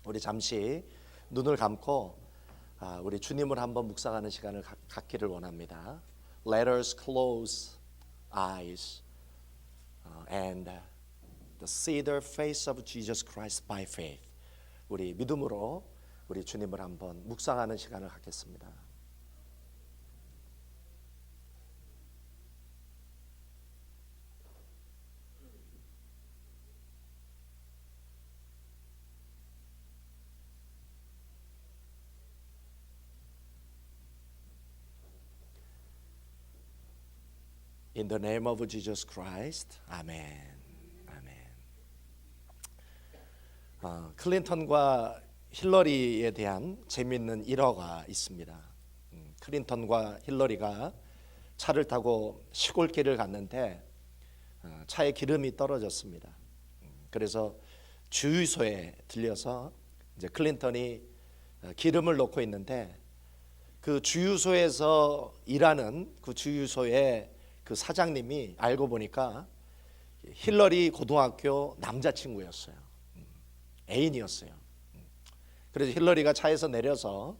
우리 잠시 눈을 감고 우리 주님을 한번 묵상하는 시간을 갖기를 원합니다. Let us close eyes and see the face of Jesus Christ by faith. 우리 믿음으로 우리 주님을 한번 묵상하는 시간을 갖겠습니다. In the name of Jesus Christ, 아멘. 아멘. 클린턴과 힐러리에 대한 재미있는 일화가 있습니다. 클린턴과 힐러리가 차를 타고 시골길을 갔는데 차에 기름이 떨어졌습니다. 그래서 주유소에 들려서 이제 클린턴이 기름을 넣고 있는데 그 주유소에서 일하는 그 주유소의 그 사장님이 알고 보니까 힐러리 고등학교 남자친구였어요. 애인이었어요. 그래서 힐러리가 차에서 내려서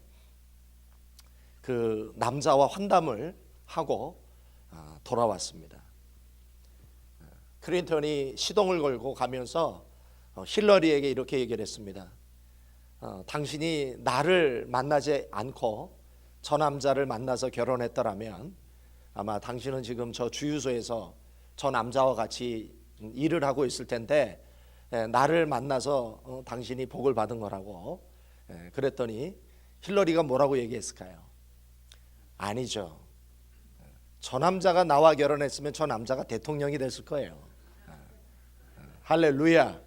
그 남자와 환담을 하고 돌아왔습니다. 클린턴이 시동을 걸고 가면서 힐러리에게 이렇게 얘기를 했습니다. 당신이 나를 만나지 않고 저 남자를 만나서 결혼했더라면 아마 당신은 지금 저 주유소에서 저 남자와 같이 일을 하고 있을 텐데 나를 만나서 당신이 복을 받은 거라고. 그랬더니 힐러리가 뭐라고 얘기했을까요? 아니죠. 저 남자가 나와 결혼했으면 저 남자가 대통령이 됐을 거예요. 할렐루야.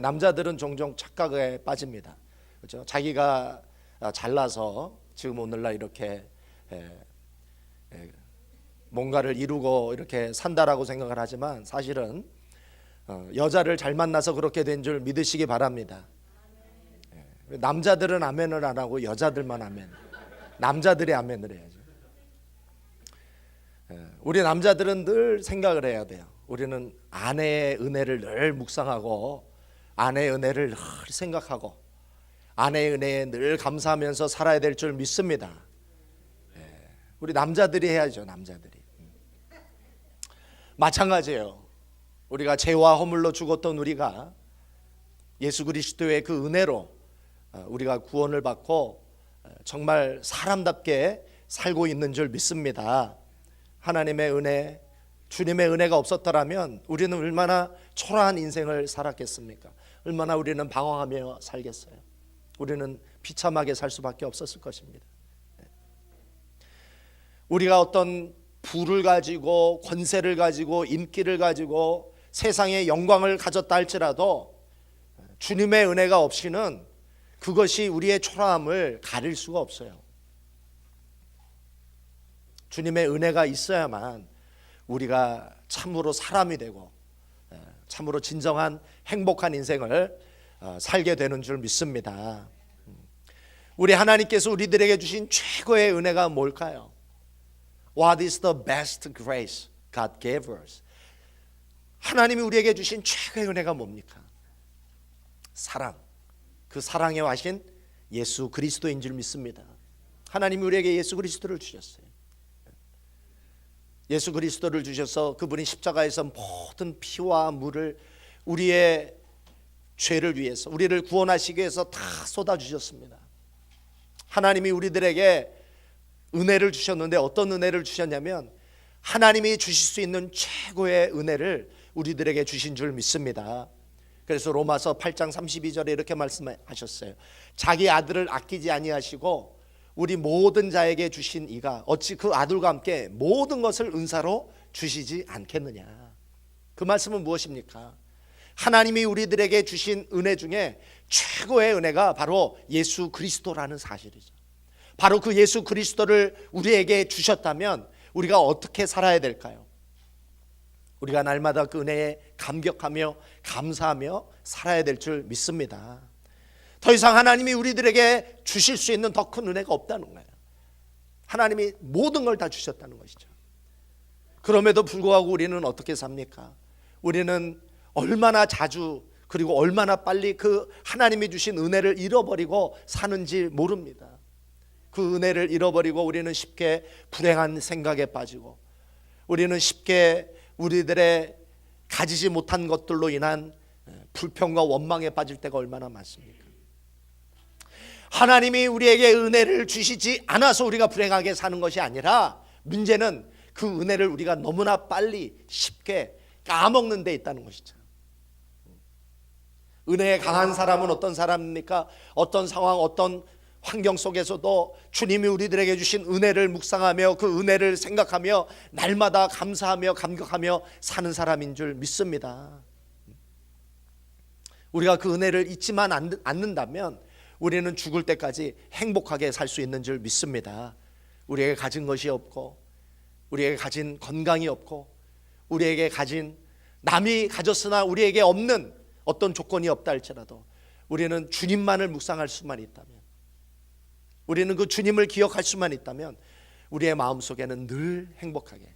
남자들은 종종 착각에 빠집니다. 그렇죠? 자기가 잘나서 지금 오늘날 이렇게 뭔가를 이루고 이렇게 산다라고 생각을 하지만 사실은 여자를 잘 만나서 그렇게 된 줄 믿으시기 바랍니다. 남자들은 아멘을 안 하고 여자들만 아멘. 남자들이 아멘을 해야죠. 우리 남자들은 늘 생각을 해야 돼요. 우리는 아내의 은혜를 늘 묵상하고 아내의 은혜를 늘 생각하고 아내의 은혜에 늘 감사하면서 살아야 될 줄 믿습니다. 우리 남자들이 해야죠. 남자들이. 마찬가지예요. 우리가 죄와 허물로 죽었던 우리가 예수 그리스도의 그 은혜로 우리가 구원을 받고 정말 사람답게 살고 있는 줄 믿습니다. 하나님의 은혜, 주님의 은혜가 없었더라면 우리는 얼마나 초라한 인생을 살았겠습니까? 얼마나 우리는 방황하며 살겠어요. 우리는 비참하게 살 수밖에 없었을 것입니다. 우리가 어떤 부를 가지고 권세를 가지고 인기를 가지고 세상의 영광을 가졌다 할지라도 주님의 은혜가 없이는 그것이 우리의 초라함을 가릴 수가 없어요. 주님의 은혜가 있어야만 우리가 참으로 사람이 되고 참으로 진정한 행복한 인생을 살게 되는 줄 믿습니다. 우리 하나님께서 우리들에게 주신 최고의 은혜가 뭘까요? What is the best grace God gave us? 하나님이 우리에게 주신 최고의 은혜가 뭡니까? 사랑. 그 사랑에 와신 예수 그리스도인 줄 믿습니다. 하나님이 우리에게 예수 그리스도를 주셨어요. 예수 그리스도를 주셔서 그분이 십자가에서 모든 피와 물을 우리의 죄를 위해서 우리를 구원하시기 위해서 다 쏟아주셨습니다. 하나님이 우리들에게 은혜를 주셨는데 어떤 은혜를 주셨냐면 하나님이 주실 수 있는 최고의 은혜를 우리들에게 주신 줄 믿습니다. 그래서 로마서 8장 32절에 이렇게 말씀하셨어요. 자기 아들을 아끼지 아니하시고 우리 모든 자에게 주신 이가 어찌 그 아들과 함께 모든 것을 은사로 주시지 않겠느냐. 그 말씀은 무엇입니까? 하나님이 우리들에게 주신 은혜 중에 최고의 은혜가 바로 예수 그리스도라는 사실이죠. 바로 그 예수 그리스도를 우리에게 주셨다면 우리가 어떻게 살아야 될까요? 우리가 날마다 그 은혜에 감격하며 감사하며 살아야 될 줄 믿습니다. 더 이상 하나님이 우리들에게 주실 수 있는 더 큰 은혜가 없다는 거예요. 하나님이 모든 걸 다 주셨다는 것이죠. 그럼에도 불구하고 우리는 어떻게 삽니까? 우리는 얼마나 자주 그리고 얼마나 빨리 그 하나님이 주신 은혜를 잃어버리고 사는지 모릅니다. 그 은혜를 잃어버리고 우리는 쉽게 불행한 생각에 빠지고, 우리는 쉽게 우리들의 가지지 못한 것들로 인한 불평과 원망에 빠질 때가 얼마나 많습니까? 하나님이 우리에게 은혜를 주시지 않아서 우리가 불행하게 사는 것이 아니라, 문제는 그 은혜를 우리가 너무나 빨리 쉽게 까먹는 데 있다는 것이죠. 은혜에 강한 사람은 어떤 사람입니까? 어떤 상황, 어떤 환경 속에서도 주님이 우리들에게 주신 은혜를 묵상하며 그 은혜를 생각하며 날마다 감사하며 감격하며 사는 사람인 줄 믿습니다. 우리가 그 은혜를 잊지만 않는다면 우리는 죽을 때까지 행복하게 살 수 있는 줄 믿습니다. 우리에게 가진 것이 없고, 우리에게 가진 건강이 없고, 우리에게 가진, 남이 가졌으나 우리에게 없는 어떤 조건이 없다 할지라도 우리는 주님만을 묵상할 수만 있다면, 우리는 그 주님을 기억할 수만 있다면 우리의 마음속에는 늘 행복하게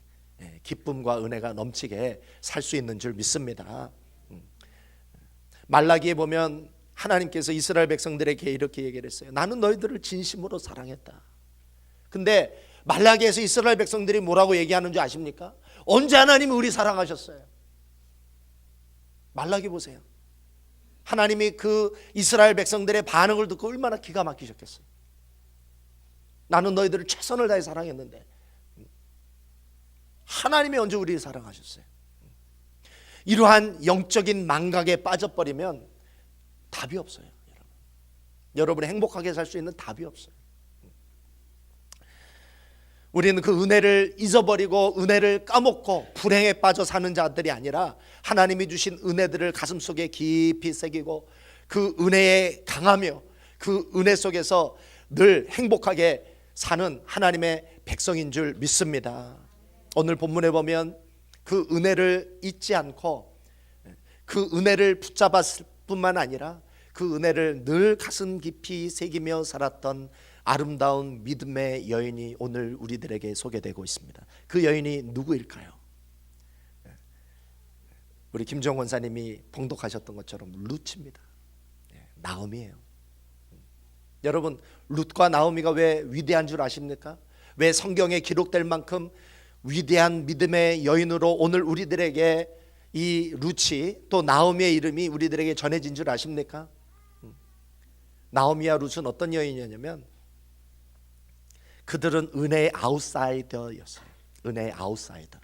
기쁨과 은혜가 넘치게 살 수 있는 줄 믿습니다. 말라기에 보면 하나님께서 이스라엘 백성들에게 이렇게 얘기를 했어요. 나는 너희들을 진심으로 사랑했다. 근데 말라기에서 이스라엘 백성들이 뭐라고 얘기하는 줄 아십니까? 언제 하나님이 우리 사랑하셨어요? 말라기 보세요. 하나님이 그 이스라엘 백성들의 반응을 듣고 얼마나 기가 막히셨겠어요. 나는 너희들을 최선을 다해 사랑했는데 하나님이 언제 우리를 사랑하셨어요? 이러한 영적인 망각에 빠져버리면 답이 없어요. 여러분이 행복하게 살 수 있는 답이 없어요. 우리는 그 은혜를 잊어버리고 은혜를 까먹고 불행에 빠져 사는 자들이 아니라, 하나님이 주신 은혜들을 가슴속에 깊이 새기고 그 은혜에 강하며 그 은혜 속에서 늘 행복하게 사는 하나님의 백성인 줄 믿습니다. 오늘 본문에 보면 그 은혜를 잊지 않고 그 은혜를 붙잡았을 뿐만 아니라 그 은혜를 늘 가슴 깊이 새기며 살았던 아름다운 믿음의 여인이 오늘 우리들에게 소개되고 있습니다. 그 여인이 누구일까요? 우리 김정 원사님이 봉독하셨던 것처럼 룻입니다. 나오미예요. 여러분, 룻과 나오미가 왜 위대한 줄 아십니까? 왜 성경에 기록될 만큼 위대한 믿음의 여인으로 오늘 우리들에게 이 룻이, 또 나오미의 이름이 우리들에게 전해진 줄 아십니까? 나오미와 룻은 어떤 여인이었냐면, 그들은 은혜의 아웃사이더였어요. 은혜의 아웃사이더.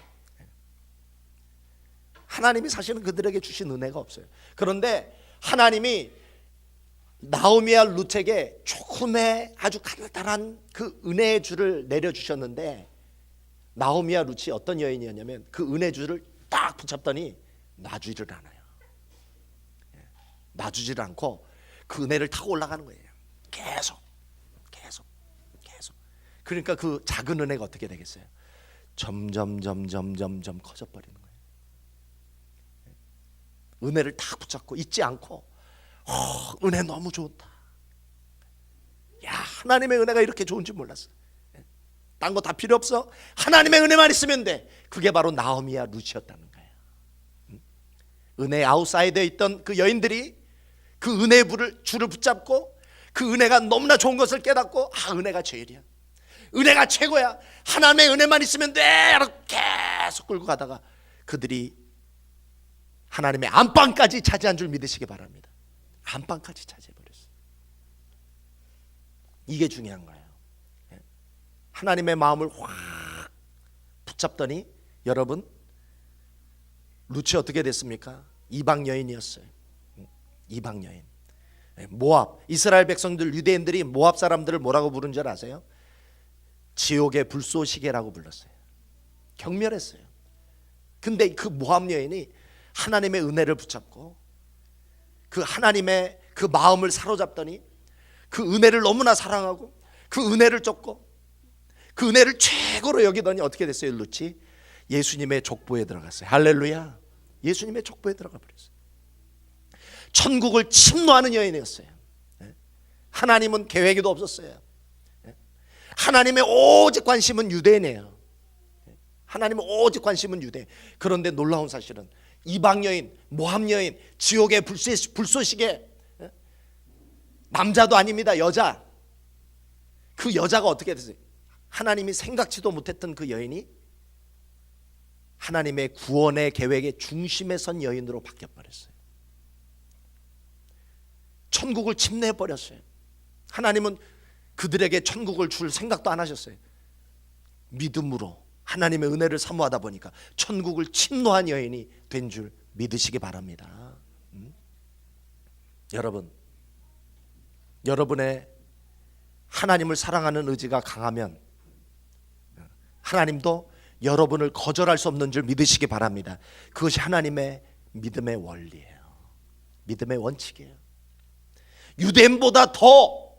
하나님이 사실은 그들에게 주신 은혜가 없어요. 그런데 하나님이 나오미와 룻에게 조금의 아주 간단한 그 은혜의 줄을 내려주셨는데, 나오미와 룻이 어떤 여인이었냐면 그 은혜 줄을 딱 붙잡더니 놔주지를 않아요. 놔주지를 않고 그 은혜를 타고 올라가는 거예요. 계속. 그러니까 그 작은 은혜가 어떻게 되겠어요? 점점 커져버리는 거예요. 은혜를 딱 붙잡고 잊지 않고, 은혜 너무 좋다. 야, 하나님의 은혜가 이렇게 좋은 줄 몰랐어. 딴 거 다 필요 없어. 하나님의 은혜만 있으면 돼. 그게 바로 나오미와 룻이었다는 거예요. 은혜의 아웃사이드에 있던 그 여인들이 그 은혜의 줄을 붙잡고 그 은혜가 너무나 좋은 것을 깨닫고, 은혜가 제일이야, 은혜가 최고야, 하나님의 은혜만 있으면 돼, 이렇게 계속 끌고 가다가 그들이 하나님의 안방까지 차지한 줄 믿으시기 바랍니다. 안방까지 차지해버렸어요. 이게 중요한 거예요. 하나님의 마음을 확 붙잡더니, 여러분, 룻이 어떻게 됐습니까? 이방 여인이었어요. 이방 여인. 모압, 이스라엘 백성들, 유대인들이 모압 사람들을 뭐라고 부른 줄 아세요? 지옥의 불쏘시개라고 불렀어요. 경멸했어요. 근데 그 모압 여인이 하나님의 은혜를 붙잡고 그 하나님의 그 마음을 사로잡더니, 그 은혜를 너무나 사랑하고 그 은혜를 쫓고 그 은혜를 최고로 여기더니 어떻게 됐어요? 룻이 예수님의 족보에 들어갔어요. 할렐루야. 예수님의 족보에 들어가 버렸어요. 천국을 침노하는 여인이었어요. 하나님은 계획에도 없었어요. 하나님의 오직 관심은 유대인이에요. 하나님의 오직 관심은 유대. 그런데 놀라운 사실은 이방 여인, 모함 여인, 지옥의 불쏘시개, 남자도 아닙니다. 여자. 그 여자가 어떻게 됐어요? 하나님이 생각지도 못했던 그 여인이 하나님의 구원의 계획의 중심에 선 여인으로 바뀌어버렸어요. 천국을 침례해버렸어요. 하나님은 그들에게 천국을 줄 생각도 안 하셨어요. 믿음으로 하나님의 은혜를 사모하다 보니까 천국을 침노한 여인이 된 줄 믿으시기 바랍니다. 여러분, 여러분의 하나님을 사랑하는 의지가 강하면 하나님도 여러분을 거절할 수 없는 줄 믿으시기 바랍니다. 그것이 하나님의 믿음의 원리예요. 믿음의 원칙이에요. 유대인보다 더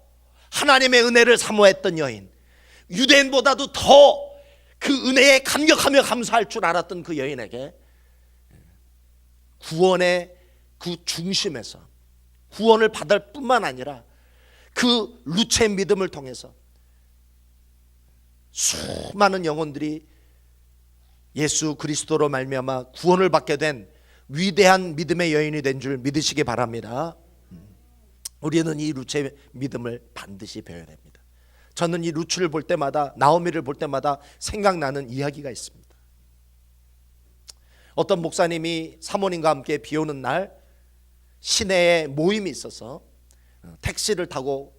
하나님의 은혜를 사모했던 여인, 유대인보다도 더 그 은혜에 감격하며 감사할 줄 알았던 그 여인에게 구원의 그 중심에서 구원을 받을 뿐만 아니라 그 루체의 믿음을 통해서 수많은 영혼들이 예수 그리스도로 말미암아 구원을 받게 된 위대한 믿음의 여인이 된 줄 믿으시기 바랍니다. 우리는 이 루체의 믿음을 반드시 배워야 됩니다. 저는 이 루츠를 볼 때마다, 나오미를 볼 때마다 생각나는 이야기가 있습니다. 어떤 목사님이 사모님과 함께 비 오는 날 시내에 모임이 있어서 택시를 타고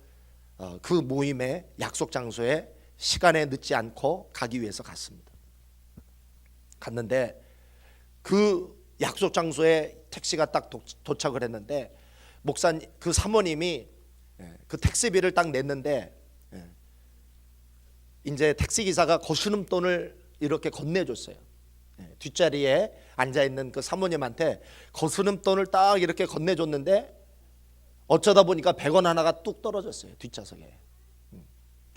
그 모임의 약속 장소에 시간에 늦지 않고 가기 위해서 갔습니다. 갔는데 그 약속 장소에 택시가 딱 도착을 했는데 목사님, 그 사모님이 그 택시비를 딱 냈는데 이제 택시기사가 거스름돈을 이렇게 건네줬어요. 뒷자리에 앉아있는 그 사모님한테 거스름돈을 딱 이렇게 건네줬는데 어쩌다 보니까 100원 하나가 뚝 떨어졌어요. 뒷좌석에.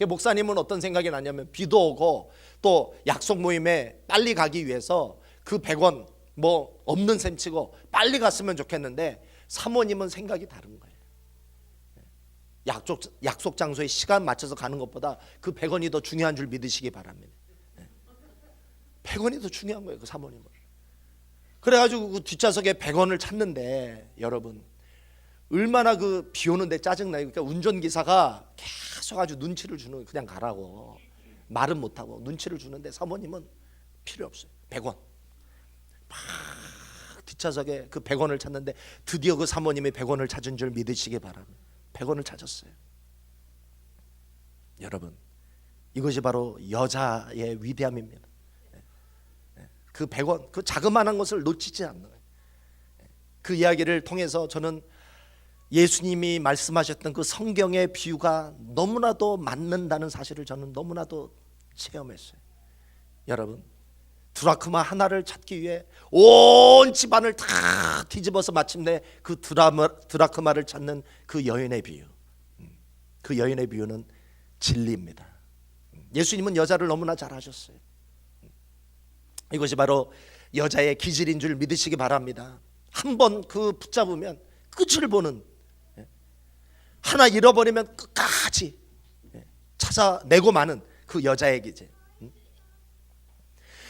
목사님은 어떤 생각이 나냐면 비도 오고 또 약속 모임에 빨리 가기 위해서 그 100원 뭐 없는 셈 치고 빨리 갔으면 좋겠는데 사모님은 생각이 다른 거예요. 약속 장소에 시간 맞춰서 가는 것보다 그 100원이 더 중요한 줄 믿으시기 바랍니다. 100원이 더 중요한 거예요. 그 사모님은. 그래가지고 그 뒷좌석에 100원을 찾는데 여러분 얼마나 그 비 오는데 짜증나요. 그러니까 운전기사가 계속 아주 눈치를 주는 거예요. 그냥 가라고. 말은 못하고 눈치를 주는데 사모님은 필요 없어요. 100원. 막 뒷좌석에 그 100원을 찾는데 드디어 그 사모님이 100원을 찾은 줄 믿으시기 바랍니다. 100원을 찾았어요. 여러분, 이것이 바로 여자의 위대함입니다. 그 100원, 그 자그마한 것을 놓치지 않는 거예요. 그 이야기를 통해서 저는 예수님이 말씀하셨던 그 성경의 비유가 너무나도 맞는다는 사실을 저는 너무나도 체험했어요. 여러분, 드라크마 하나를 찾기 위해 온 집안을 다 뒤집어서 마침내 그 드라크마를 찾는 그 여인의 비유, 그 여인의 비유는 진리입니다. 예수님은 여자를 너무나 잘 아셨어요. 이것이 바로 여자의 기질인 줄 믿으시기 바랍니다. 한번 그 붙잡으면 끝을 보는, 하나 잃어버리면 끝까지 찾아내고 마는 그 여자의 기질.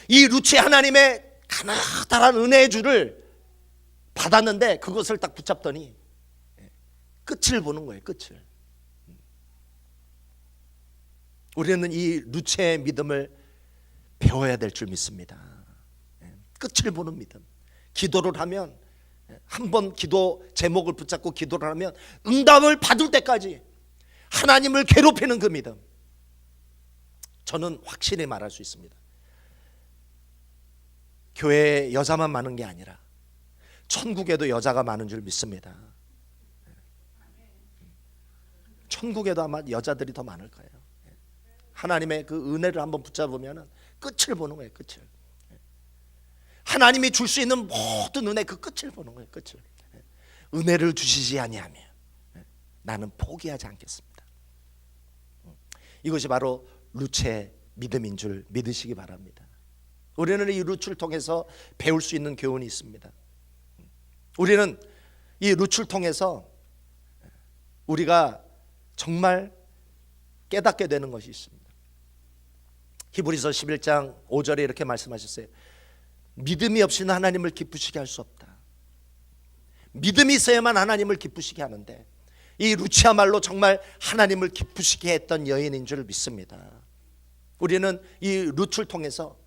이 루치 하나님의 가나다란 은혜의 줄을 받았는데 그것을 딱 붙잡더니 끝을 보는 거예요. 끝을. 우리는 이 루치의 믿음을 배워야 될 줄 믿습니다. 끝을 보는 믿음. 기도를 하면 한번 기도 제목을 붙잡고 기도를 하면 응답을 받을 때까지 하나님을 괴롭히는 그 믿음. 저는 확실히 말할 수 있습니다. 교회에 여자만 많은 게 아니라 천국에도 여자가 많은 줄 믿습니다. 천국에도 아마 여자들이 더 많을 거예요. 하나님의 그 은혜를 한번 붙잡으면 끝을 보는 거예요. 끝을. 하나님이 줄 수 있는 모든 은혜, 그 끝을 보는 거예요. 끝을. 은혜를 주시지 아니하며 나는 포기하지 않겠습니다. 이것이 바로 루체의 믿음인 줄 믿으시기 바랍니다. 우리는 이 루츠를 통해서 배울 수 있는 교훈이 있습니다. 우리는 이 루츠를 통해서 우리가 정말 깨닫게 되는 것이 있습니다. 히브리서 11장 5절에 이렇게 말씀하셨어요. 믿음이 없이는 하나님을 기쁘시게 할 수 없다. 믿음이 있어야만 하나님을 기쁘시게 하는데 이 루치야말로 정말 하나님을 기쁘시게 했던 여인인 줄 믿습니다. 우리는 이 루트를 통해서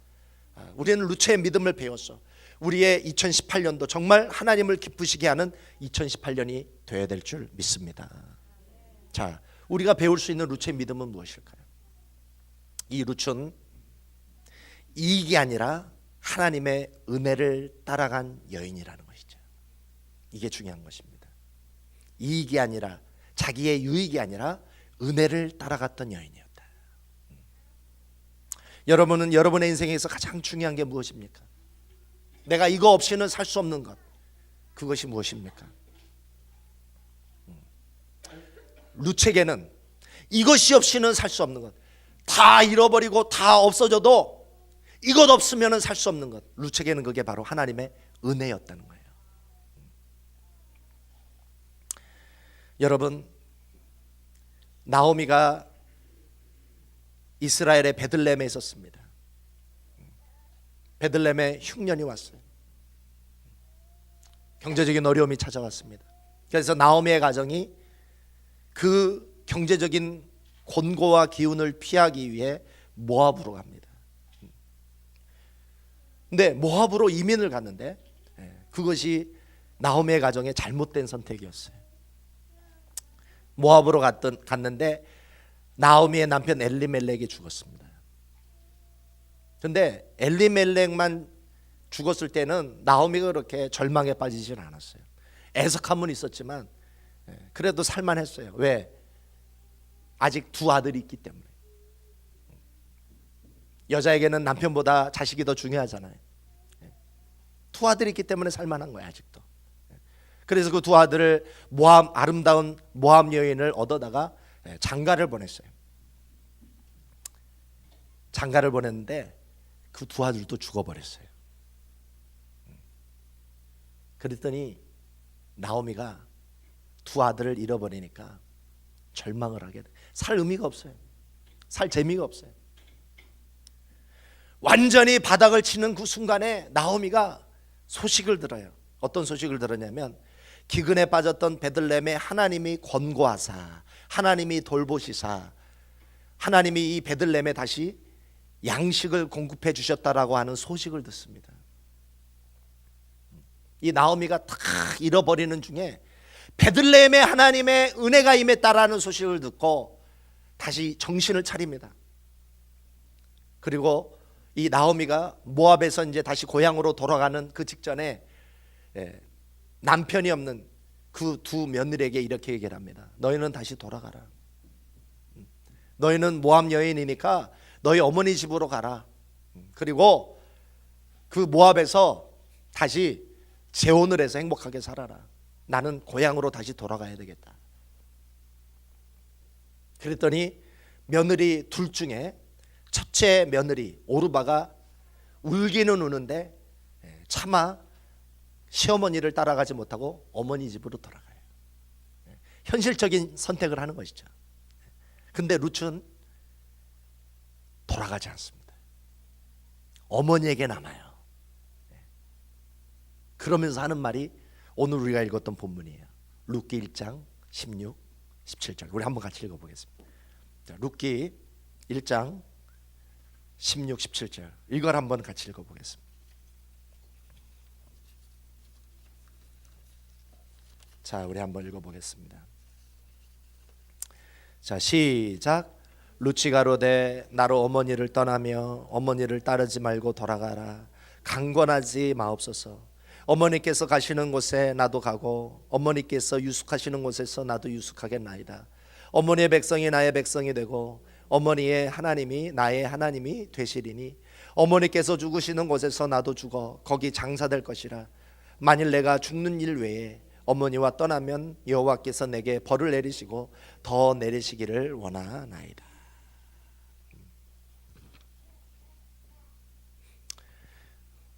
우리는 루츠의 믿음을 배웠어. 우리의 2018년도 정말 하나님을 기쁘시게 하는 2018년이 되어야 될 줄 믿습니다. 자, 우리가 배울 수 있는 루츠의 믿음은 무엇일까요? 이 루츠는 이익이 아니라 하나님의 은혜를 따라간 여인이라는 것이죠. 이게 중요한 것입니다. 이익이 아니라, 자기의 유익이 아니라 은혜를 따라갔던 여인이었다. 여러분은 여러분의 인생에서 가장 중요한 게 무엇입니까? 내가 이거 없이는 살 수 없는 것, 그것이 무엇입니까? 루츠에게는 이것이 없이는 살 수 없는 것, 다 잃어버리고 다 없어져도 이것 없으면 살 수 없는 것, 루츠에게는 그게 바로 하나님의 은혜였다는 거예요. 여러분, 나오미가 이스라엘의 베들레헴에 있었습니다. 베들레헴에 흉년이 왔어요. 경제적인 어려움이 찾아왔습니다. 그래서 나오미의 가정이 그 경제적인 곤고와 기운을 피하기 위해 모압으로 갑니다. 근데 모압으로 이민을 갔는데 그것이 나오미의 가정의 잘못된 선택이었어요. 모압으로 갔는데 나오미의 남편 엘리멜렉이 죽었습니다. 그런데 엘리멜렉만 죽었을 때는 나오미가 그렇게 절망에 빠지질 않았어요. 애석함은 있었지만 그래도 살만했어요. 왜? 아직 두 아들이 있기 때문에. 여자에게는 남편보다 자식이 더 중요하잖아요. 두 아들이 있기 때문에 살만한 거예요, 아직도. 그래서 그 두 아들을 아름다운 모압 여인을 얻어다가 장가를 보냈어요. 장가를 보냈는데 그 두 아들도 죽어버렸어요. 그랬더니 나오미가 두 아들을 잃어버리니까 절망을 하게 돼. 살 의미가 없어요. 살 재미가 없어요. 완전히 바닥을 치는 그 순간에 나오미가 소식을 들어요. 어떤 소식을 들었냐면 기근에 빠졌던 베들레헴에 하나님이 권고하사, 하나님이 돌보시사, 하나님이 이 베들레헴에 다시 양식을 공급해 주셨다라고 하는 소식을 듣습니다. 이 나오미가 다 잃어버리는 중에 베들레헴에 하나님의 은혜가 임했다라는 소식을 듣고 다시 정신을 차립니다. 그리고 이 나오미가 모압에서 이제 다시 고향으로 돌아가는 그 직전에 남편이 없는 그 두 며느리에게 이렇게 얘기를 합니다. 너희는 다시 돌아가라. 너희는 모압 여인이니까 너희 어머니 집으로 가라. 그리고 그 모압에서 다시 재혼을 해서 행복하게 살아라. 나는 고향으로 다시 돌아가야 되겠다. 그랬더니 며느리 둘 중에 첫째 며느리 오르바가 울기는 우는데 차마 시어머니를 따라가지 못하고 어머니 집으로 돌아가요. 현실적인 선택을 하는 것이죠. 근데 루츠는 돌아가지 않습니다. 어머니에게 남아요. 그러면서 하는 말이 오늘 우리가 읽었던 본문이에요. 룻기 1장 16, 17절. 우리 한번 같이 읽어보겠습니다. 자, 룻기 1장 16, 17절. 이걸 한번 같이 읽어보겠습니다. 자, 우리 한번 읽어보겠습니다. 자, 시작. 루치가 이르되 나로 어머니를 떠나며 어머니를 따르지 말고 돌아가라. 강권하지 마옵소서. 어머니께서 가시는 곳에 나도 가고 어머니께서 유숙하시는 곳에서 나도 유숙하겠나이다. 어머니의 백성이 나의 백성이 되고 어머니의 하나님이 나의 하나님이 되시리니 어머니께서 죽으시는 곳에서 나도 죽어 거기 장사될 것이라. 만일 내가 죽는 일 외에 어머니와 떠나면 여호와께서 내게 벌을 내리시고 더 내리시기를 원하나이다.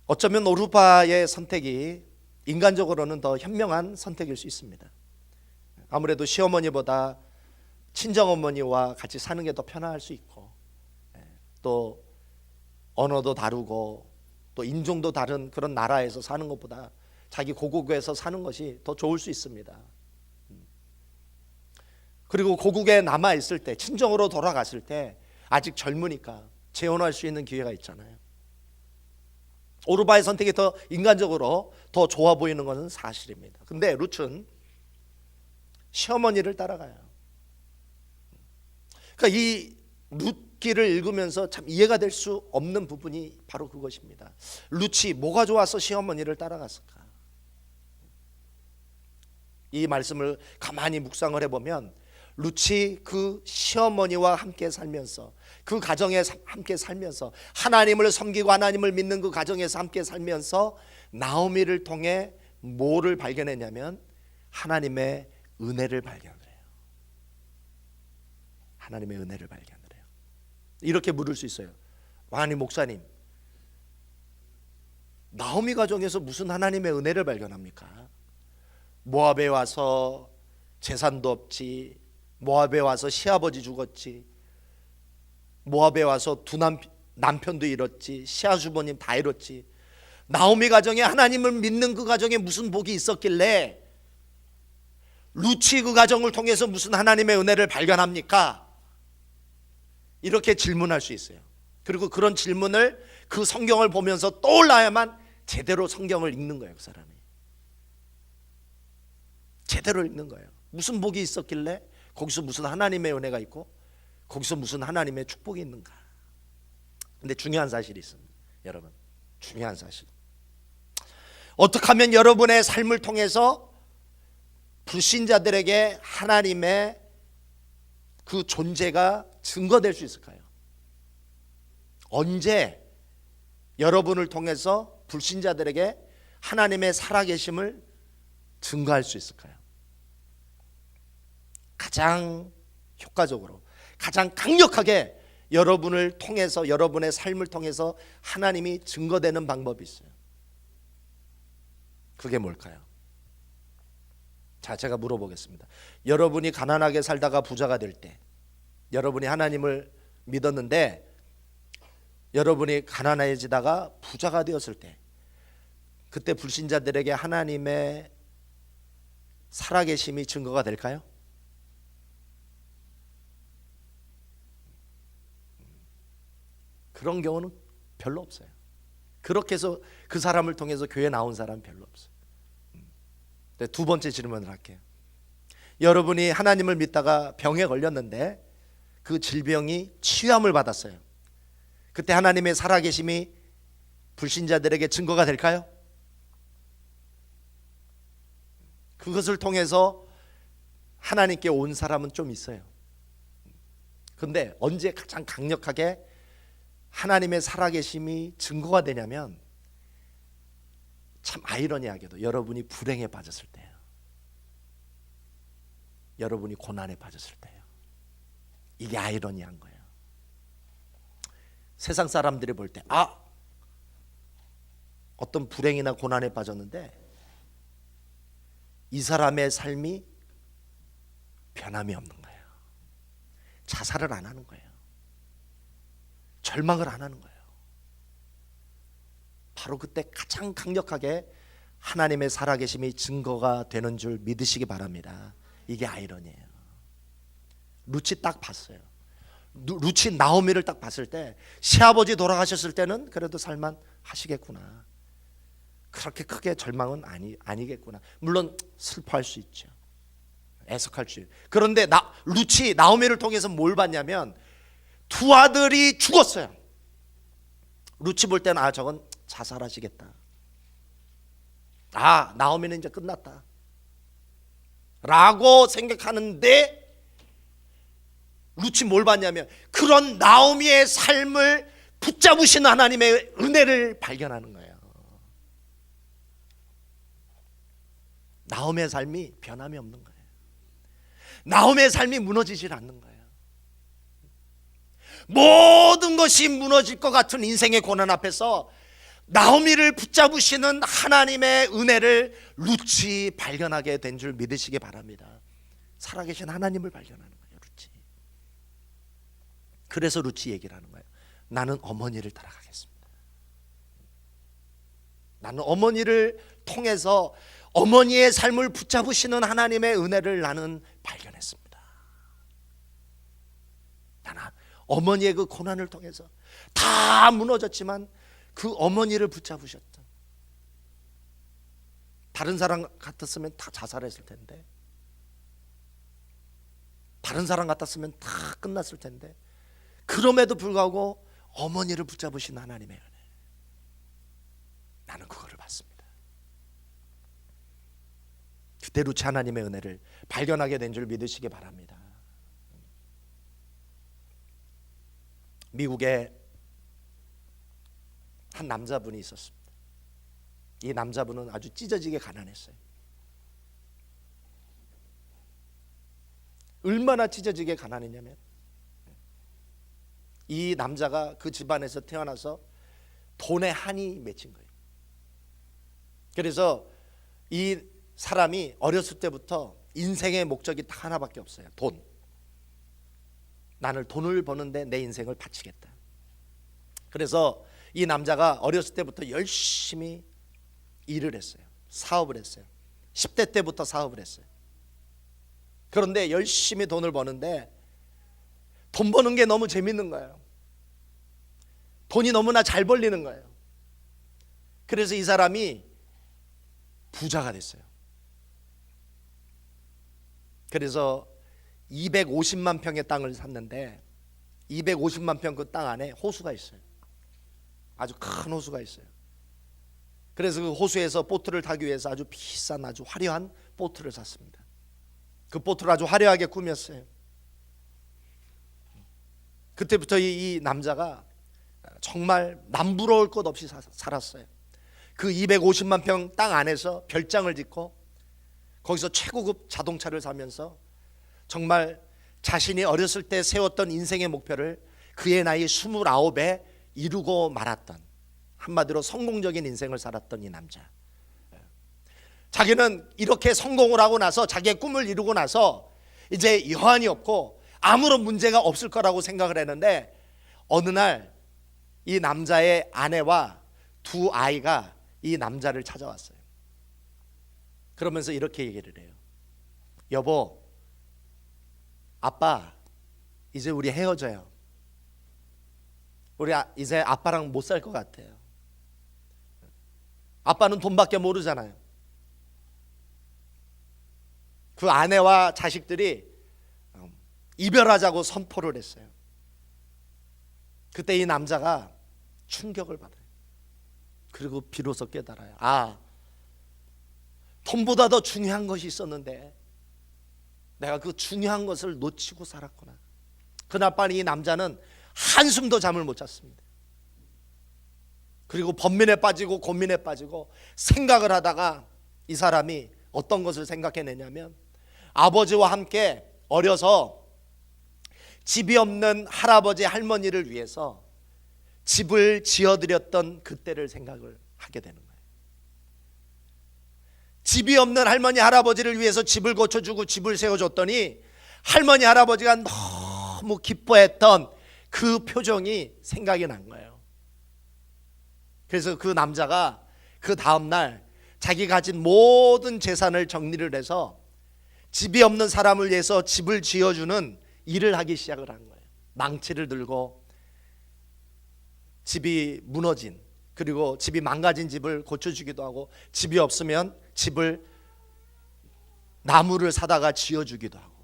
어쩌면 오르바의 선택이 인간적으로는 더 현명한 선택일 수 있습니다. 아무래도 시어머니보다 친정어머니와 같이 사는 게 더 편할 수 있고 또 언어도 다르고 또 인종도 다른 그런 나라에서 사는 것보다 자기 고국에서 사는 것이 더 좋을 수 있습니다. 그리고 고국에 남아 있을 때, 친정으로 돌아갔을 때 아직 젊으니까 재혼할 수 있는 기회가 있잖아요. 오르바의 선택이 더 인간적으로 더 좋아 보이는 것은 사실입니다. 근데 룻은 시어머니를 따라가요. 그러니까 이 룻기를 읽으면서 참 이해가 될 수 없는 부분이 바로 그것입니다. 룻이 뭐가 좋아서 시어머니를 따라갔을까? 이 말씀을 가만히 묵상을 해보면 룻이 그 시어머니와 함께 살면서, 그 가정에 함께 살면서, 하나님을 섬기고 하나님을 믿는 그 가정에서 함께 살면서 나오미를 통해 뭐를 발견했냐면 하나님의 은혜를 발견을 해요. 하나님의 은혜를 발견을 해요. 이렇게 물을 수 있어요. 아니 목사님, 나오미 가정에서 무슨 하나님의 은혜를 발견합니까? 모압에 와서 재산도 없지, 모압에 와서 시아버지 죽었지, 모압에 와서 두 남편도 잃었지, 시아주버님 다 잃었지. 나오미 가정에 하나님을 믿는 그 가정에 무슨 복이 있었길래 룻이 그 가정을 통해서 무슨 하나님의 은혜를 발견합니까? 이렇게 질문할 수 있어요. 그리고 그런 질문을 그 성경을 보면서 떠올라야만 제대로 성경을 읽는 거예요. 그 사람이 제대로 읽는 거예요. 무슨 복이 있었길래 거기서 무슨 하나님의 은혜가 있고 거기서 무슨 하나님의 축복이 있는가. 근데 중요한 사실이 있습니다. 여러분, 중요한 사실, 어떻게 하면 여러분의 삶을 통해서 불신자들에게 하나님의 그 존재가 증거될 수 있을까요? 언제 여러분을 통해서 불신자들에게 하나님의 살아계심을 증거할 수 있을까요? 가장 효과적으로, 가장 강력하게 여러분을 통해서, 여러분의 삶을 통해서 하나님이 증거되는 방법이 있어요. 그게 뭘까요? 자, 제가 물어보겠습니다. 여러분이 가난하게 살다가 부자가 될 때, 여러분이 하나님을 믿었는데 여러분이 가난해지다가 부자가 되었을 때, 그때 불신자들에게 하나님의 살아계심이 증거가 될까요? 그런 경우는 별로 없어요. 그렇게 해서 그 사람을 통해서 교회 나온 사람 별로 없어요. 두 번째 질문을 할게요. 여러분이 하나님을 믿다가 병에 걸렸는데 그 질병이 치유함을 받았어요. 그때 하나님의 살아계심이 불신자들에게 증거가 될까요? 그것을 통해서 하나님께 온 사람은 좀 있어요. 그런데 언제 가장 강력하게 하나님의 살아계심이 증거가 되냐면, 참 아이러니하게도 여러분이 불행에 빠졌을 때예요. 여러분이 고난에 빠졌을 때예요. 이게 아이러니한 거예요. 세상 사람들이 볼 때 어떤 불행이나 고난에 빠졌는데 이 사람의 삶이 변함이 없는 거예요. 자살을 안 하는 거예요. 절망을 안 하는 거예요. 바로 그때 가장 강력하게 하나님의 살아계심이 증거가 되는 줄 믿으시기 바랍니다. 이게 아이러니예요. 룻이 딱 봤어요. 룻이 나오미를 딱 봤을 때, 시아버지 돌아가셨을 때는 그래도 살만 하시겠구나, 그렇게 크게 절망은 아니겠구나. 물론 슬퍼할 수 있죠. 애석할 수 있죠. 그런데 룻이 나오미를 통해서 뭘 봤냐면 두 아들이 죽었어요. 룻이 볼 때는 저건 자살하시겠다, 나오미는 이제 끝났다 라고 생각하는데, 룻이 뭘 봤냐면 그런 나오미의 삶을 붙잡으시는 하나님의 은혜를 발견하는 거예요. 나오미의 삶이 변함이 없는 거예요. 나오미의 삶이 무너지질 않는 거예요. 모든 것이 무너질 것 같은 인생의 고난 앞에서 나오미를 붙잡으시는 하나님의 은혜를 룻이 발견하게 된 줄 믿으시기 바랍니다. 살아계신 하나님을 발견하는 거예요, 룻이. 그래서 룻이 얘기를 하는 거예요. 나는 어머니를 따라가겠습니다. 나는 어머니를 통해서 어머니의 삶을 붙잡으시는 하나님의 은혜를 나는 발견했습니다. 나는 어머니의 그 고난을 통해서 다 무너졌지만 그 어머니를 붙잡으셨던, 다른 사람 같았으면 다 자살했을 텐데, 다른 사람 같았으면 다 끝났을 텐데, 그럼에도 불구하고 어머니를 붙잡으신 하나님의 은혜, 나는 그거를 봤습니다. 그때루치 하나님의 은혜를 발견하게 된 줄 믿으시기 바랍니다. 미국에 한 남자분이 있었습니다. 이 남자분은 아주 찢어지게 가난했어요. 얼마나 찢어지게 가난했냐면, 이 남자가 그 집안에서 태어나서 돈에 한이 맺힌 거예요. 그래서 이 사람이 어렸을 때부터 인생의 목적이 딱 하나밖에 없어요. 돈. 나는 돈을 버는데 내 인생을 바치겠다. 그래서 이 남자가 어렸을 때부터 열심히 일을 했어요. 사업을 했어요. 10대 때부터 사업을 했어요. 그런데 열심히 돈을 버는데 돈 버는 게 너무 재밌는 거예요. 돈이 너무나 잘 벌리는 거예요. 그래서 이 사람이 부자가 됐어요. 그래서 250만 평의 땅을 샀는데 250만 평 그 땅 안에 호수가 있어요. 아주 큰 호수가 있어요. 그래서 그 호수에서 보트를 타기 위해서 아주 비싼 아주 화려한 보트를 샀습니다. 그 보트를 아주 화려하게 꾸몄어요. 그때부터 이 남자가 정말 남부러울 것 없이 살았어요. 그 250만 평 땅 안에서 별장을 짓고 거기서 최고급 자동차를 사면서 정말 자신이 어렸을 때 세웠던 인생의 목표를 그의 나이 29에 이루고 말았던, 한마디로 성공적인 인생을 살았던 이 남자. 자기는 이렇게 성공을 하고 나서, 자기의 꿈을 이루고 나서 이제 여한이 없고 아무런 문제가 없을 거라고 생각을 했는데, 어느 날 이 남자의 아내와 두 아이가 이 남자를 찾아왔어요. 그러면서 이렇게 얘기를 해요. 여보, 아빠 이제 우리 헤어져요. 우리 이제 아빠랑 못 살 것 같아요. 아빠는 돈밖에 모르잖아요. 그 아내와 자식들이 이별하자고 선포를 했어요. 그때 이 남자가 충격을 받아요. 그리고 비로소 깨달아요. 아, 돈보다 더 중요한 것이 있었는데 내가 그 중요한 것을 놓치고 살았구나. 그날 밤 이 남자는 한숨도 잠을 못 잤습니다. 그리고 번민에 빠지고 고민에 빠지고 생각을 하다가 이 사람이 어떤 것을 생각해내냐면, 아버지와 함께 어려서 집이 없는 할아버지 할머니를 위해서 집을 지어드렸던 그때를 생각을 하게 되는 거예요. 집이 없는 할머니 할아버지를 위해서 집을 고쳐주고 집을 세워줬더니 할머니 할아버지가 너무 기뻐했던 그 표정이 생각이 난 거예요. 그래서 그 남자가 그 다음날 자기 가진 모든 재산을 정리를 해서 집이 없는 사람을 위해서 집을 지어주는 일을 하기 시작을 한 거예요. 망치를 들고 집이 무너진, 그리고 집이 망가진 집을 고쳐주기도 하고, 집이 없으면 집을 나무를 사다가 지어주기도 하고.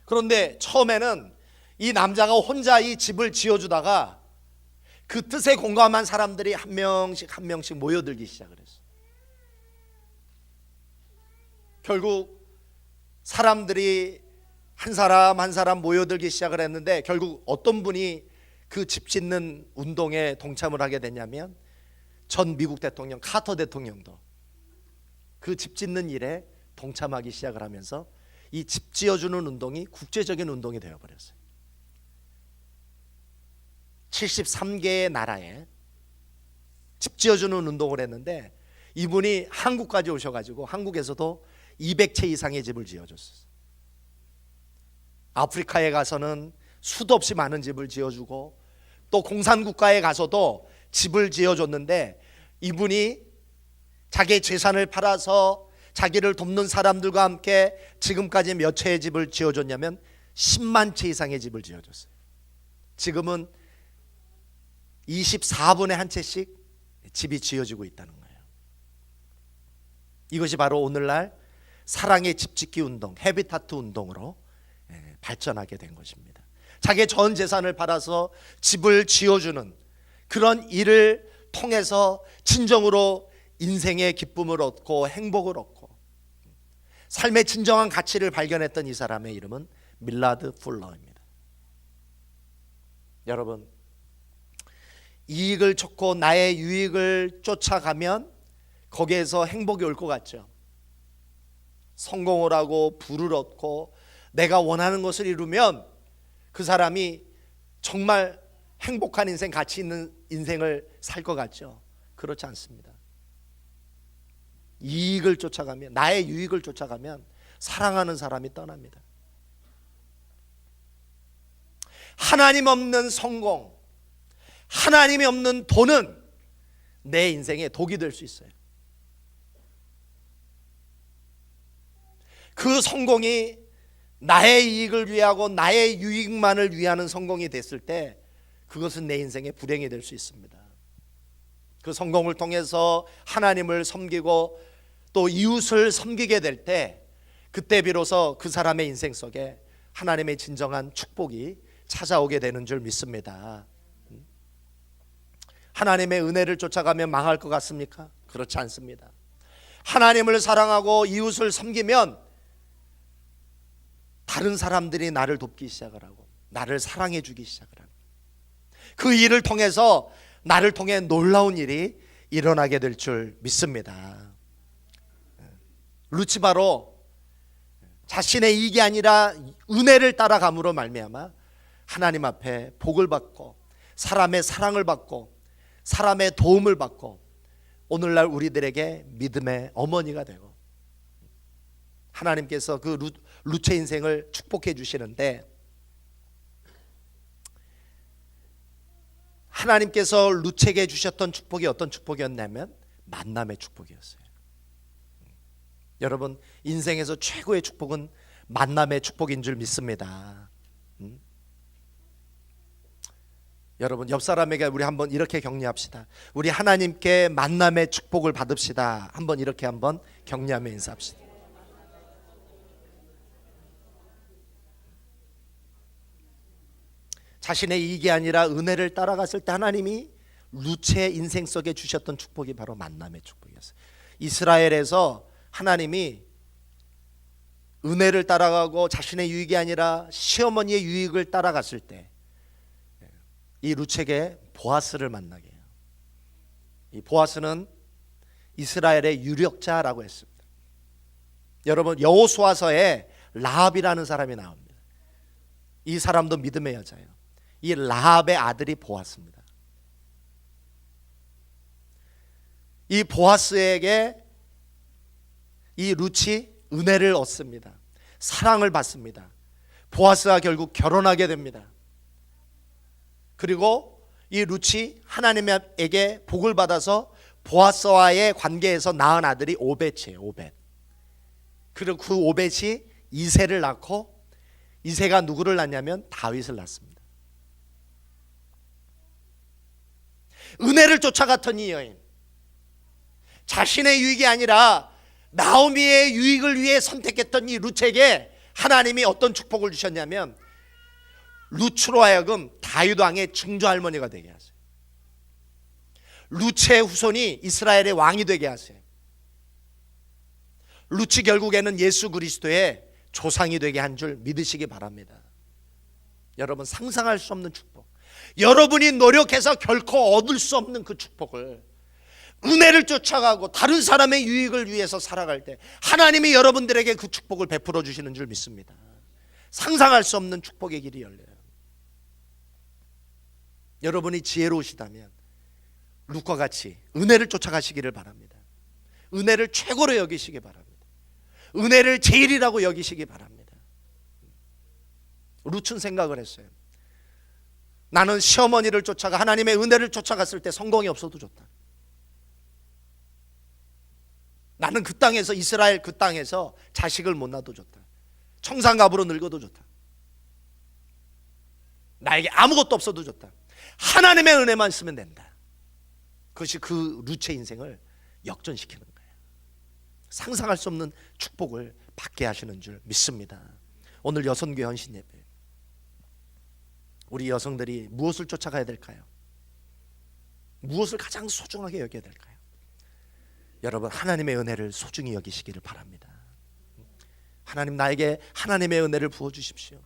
그런데 처음에는 이 남자가 혼자 이 집을 지어주다가 그 뜻에 공감한 사람들이 한 명씩 모여들기 시작을 했어요. 결국 사람들이 한 사람 한 사람 모여들기 시작을 했는데, 결국 어떤 분이 그 집 짓는 운동에 동참을 하게 됐냐면, 전 미국 대통령 카터 대통령도 그 집 짓는 일에 동참하기 시작을 하면서 이 집 지어주는 운동이 국제적인 운동이 되어버렸어요. 73개의 나라에 집 지어주는 운동을 했는데, 이분이 한국까지 오셔가지고 한국에서도 200채 이상의 집을 지어줬어요. 아프리카에 가서는 수도 없이 많은 집을 지어주고, 또 공산국가에 가서도 집을 지어줬는데 이분이 자기의 재산을 팔아서 자기를 돕는 사람들과 함께 지금까지 몇 채의 집을 지어줬냐면 10만 채 이상의 집을 지어줬어요. 지금은 24분에 한 채씩 집이 지어지고 있다는 거예요. 이것이 바로 오늘날 사랑의 집짓기 운동, 헤비타트 운동으로 발전하게 된 것입니다. 자기의 전 재산을 팔아서 집을 지어주는 그런 일을 통해서 진정으로 인생의 기쁨을 얻고 행복을 얻고 삶의 진정한 가치를 발견했던 이 사람의 이름은 밀라드 풀러입니다. 여러분, 이익을 쫓고 나의 유익을 쫓아가면 거기에서 행복이 올 것 같죠. 성공을 하고 부를 얻고 내가 원하는 것을 이루면 그 사람이 정말 행복한 인생, 가치 있는 인생을 살 것 같죠. 그렇지 않습니다. 이익을 쫓아가면, 나의 유익을 쫓아가면 사랑하는 사람이 떠납니다. 하나님 없는 성공, 하나님이 없는 돈은 내 인생에 독이 될 수 있어요. 그 성공이 나의 이익을 위하고 나의 유익만을 위하는 성공이 됐을 때 그것은 내 인생의 불행이 될 수 있습니다. 그 성공을 통해서 하나님을 섬기고 또 이웃을 섬기게 될 때 그때 비로소 그 사람의 인생 속에 하나님의 진정한 축복이 찾아오게 되는 줄 믿습니다. 하나님의 은혜를 쫓아가면 망할 것 같습니까? 그렇지 않습니다. 하나님을 사랑하고 이웃을 섬기면 다른 사람들이 나를 돕기 시작을 하고 나를 사랑해 주기 시작을 합니다. 그 일을 통해서 나를 통해 놀라운 일이 일어나게 될 줄 믿습니다. 루치 바로 자신의 이익이 아니라 은혜를 따라감으로 말미암아 하나님 앞에 복을 받고 사람의 사랑을 받고 사람의 도움을 받고 오늘날 우리들에게 믿음의 어머니가 되고 하나님께서 그 루체 인생을 축복해 주시는데 하나님께서 루체에게 주셨던 축복이 어떤 축복이었냐면 만남의 축복이었어요. 여러분, 인생에서 최고의 축복은 만남의 축복인 줄 믿습니다. 여러분, 옆 사람에게 우리 한번 이렇게 격려합시다. 우리 하나님께 만남의 축복을 받읍시다. 한번 이렇게 한번 격려하며 인사합시다. 자신의 이익이 아니라 은혜를 따라갔을 때 하나님이 루체의 인생 속에 주셨던 축복이 바로 만남의 축복이었어요. 이스라엘에서 하나님이 은혜를 따라가고 자신의 유익이 아니라 시어머니의 유익을 따라갔을 때 이 루체에게 보아스를 만나게 해요. 이 보아스는 이스라엘의 유력자라고 했습니다. 여러분, 여호수아서에 라합이라는 사람이 나옵니다. 이 사람도 믿음의 여자예요. 이 라합의 아들이 보아스입니다. 이 보아스에게 이 루치 은혜를 얻습니다. 사랑을 받습니다. 보아스와 결국 결혼하게 됩니다. 그리고 이 루치 하나님에게 복을 받아서 보아스와의 관계에서 낳은 아들이 오벳이에요. 오벳. 그리고 그 오벳이 이새를 낳고 이새가 누구를 낳냐면 다윗을 낳습니다. 은혜를 쫓아갔던 이 여인, 자신의 유익이 아니라 나오미의 유익을 위해 선택했던 이 루츠에게 하나님이 어떤 축복을 주셨냐면 루츠로 하여금 다윗 왕의 증조할머니가 되게 하세요. 루츠의 후손이 이스라엘의 왕이 되게 하세요. 루츠 결국에는 예수 그리스도의 조상이 되게 한 줄 믿으시기 바랍니다. 여러분, 상상할 수 없는 축복, 여러분이 노력해서 결코 얻을 수 없는 그 축복을 은혜를 쫓아가고 다른 사람의 유익을 위해서 살아갈 때 하나님이 여러분들에게 그 축복을 베풀어 주시는 줄 믿습니다. 상상할 수 없는 축복의 길이 열려요. 여러분이 지혜로우시다면 룻과 같이 은혜를 쫓아가시기를 바랍니다. 은혜를 최고로 여기시기 바랍니다. 은혜를 제일이라고 여기시기 바랍니다. 룻은 생각을 했어요. 나는 시어머니를 쫓아가 하나님의 은혜를 쫓아갔을 때 성공이 없어도 좋다. 나는 그 땅에서 이스라엘 그 땅에서 자식을 못 낳아도 좋다. 청산갑으로 늙어도 좋다. 나에게 아무것도 없어도 좋다. 하나님의 은혜만 쓰면 된다. 그것이 그 루체 인생을 역전시키는 거예요. 상상할 수 없는 축복을 받게 하시는 줄 믿습니다. 오늘 여성교회 헌신 예배, 우리 여성들이 무엇을 쫓아가야 될까요? 무엇을 가장 소중하게 여겨야 될까요? 여러분, 하나님의 은혜를 소중히 여기시기를 바랍니다. 하나님, 나에게 하나님의 은혜를 부어주십시오.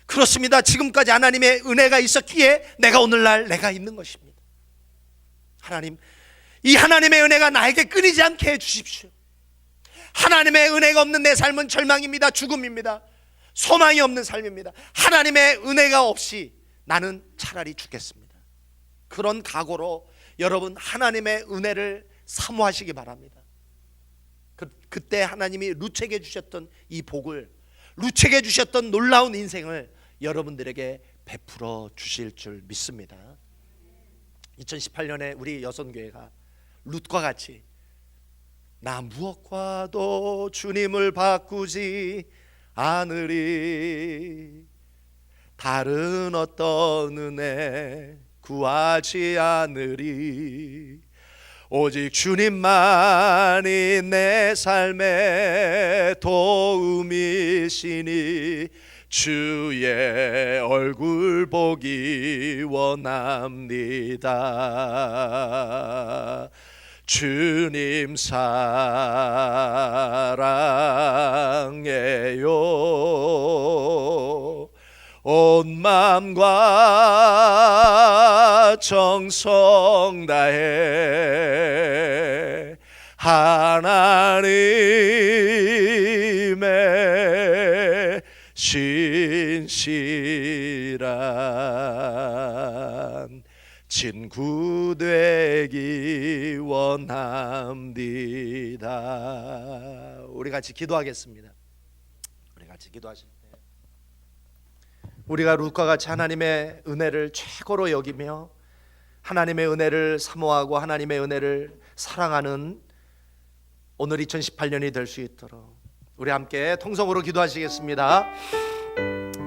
그렇습니다. 지금까지 하나님의 은혜가 있었기에 내가 오늘날 내가 있는 것입니다. 하나님, 이 하나님의 은혜가 나에게 끊이지 않게 해주십시오. 하나님의 은혜가 없는 내 삶은 절망입니다. 죽음입니다. 소망이 없는 삶입니다. 하나님의 은혜가 없이 나는 차라리 죽겠습니다. 그런 각오로 여러분, 하나님의 은혜를 사모하시기 바랍니다. 그때 하나님이 루책해 주셨던 이 복을, 루책해 주셨던 놀라운 인생을 여러분들에게 베풀어 주실 줄 믿습니다. 2018년에 우리 여선교회가 룻과 같이 나 무엇과도 주님을 바꾸지 않으리, 다른 어떤 은혜 구하지 않으리, 오직 주님만이 내 삶의 도움이시니 주의 얼굴 보기 원합니다. 주님 사랑해요. 온 마음과 정성 다해 하나님의 신실한 친구 되기 원합니다. 우리 같이 기도하겠습니다. 우리 같이 기도하실 때 우리가 룻과 같이 하나님의 은혜를 최고로 여기며 하나님의 은혜를 사모하고 하나님의 은혜를 사랑하는 오늘 2018년이 될 수 있도록 우리 함께 통성으로 기도하시겠습니다.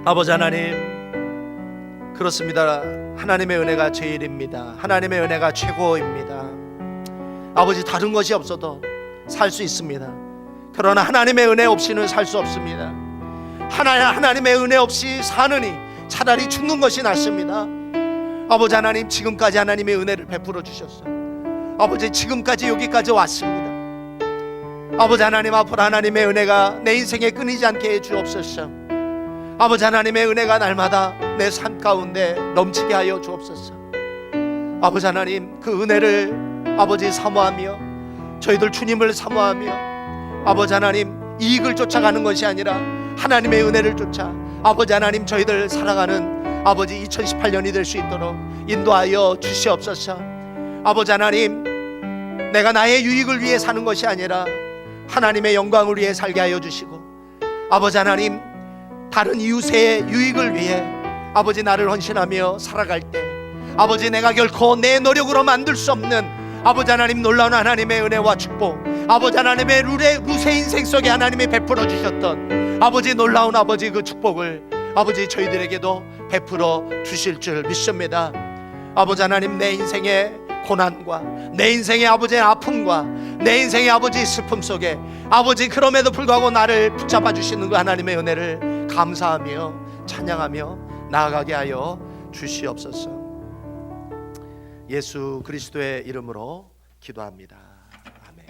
아버지 하나님, 그렇습니다. 하나님의 은혜가 제일입니다. 하나님의 은혜가 최고입니다. 아버지, 다른 것이 없어도 살 수 있습니다. 그러나 하나님의 은혜 없이는 살 수 없습니다. 하나님의 은혜 없이 사느니 차라리 죽는 것이 낫습니다. 아버지 하나님, 지금까지 하나님의 은혜를 베풀어 주셨어요. 아버지, 지금까지 여기까지 왔습니다. 아버지 하나님, 앞으로 하나님의 은혜가 내 인생에 끊이지 않게 해 주옵소서. 아버지 하나님의 은혜가 날마다 내 삶 가운데 넘치게 하여 주옵소서. 아버지 하나님, 그 은혜를 아버지 사모하며 저희들 주님을 사모하며 아버지 하나님, 이익을 쫓아가는 것이 아니라 하나님의 은혜를 쫓아 아버지 하나님, 저희들 살아가는 아버지 2018년이 될 수 있도록 인도하여 주시옵소서. 아버지 하나님, 내가 나의 유익을 위해 사는 것이 아니라 하나님의 영광을 위해 살게 하여 주시고, 아버지 하나님, 다른 이웃의 유익을 위해 아버지 나를 헌신하며 살아갈 때 아버지, 내가 결코 내 노력으로 만들 수 없는 아버지 하나님 놀라운 하나님의 은혜와 축복, 아버지 하나님의 룻의 인생 속에 하나님이 베풀어 주셨던 아버지 놀라운 아버지 그 축복을 아버지 저희들에게도 베풀어 주실 줄 믿습니다. 아버지 하나님, 내 인생의 고난과 내 인생의 아버지의 아픔과 내 인생의 아버지 슬픔 속에 아버지, 그럼에도 불구하고 나를 붙잡아 주시는 그 하나님의 은혜를 감사하며 찬양하며 나아가게 하여 주시옵소서. 예수 그리스도의 이름으로 기도합니다. 아멘.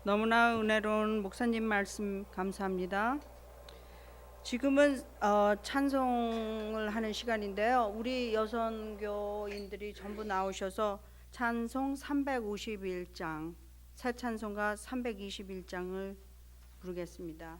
너무나 은혜로운 목사님 말씀 감사합니다. 지금은 찬송을 하는 시간인데요. 우리 여선교인들이 전부 나오셔서 찬송 351장, 새 찬송가 321장을 부르겠습니다.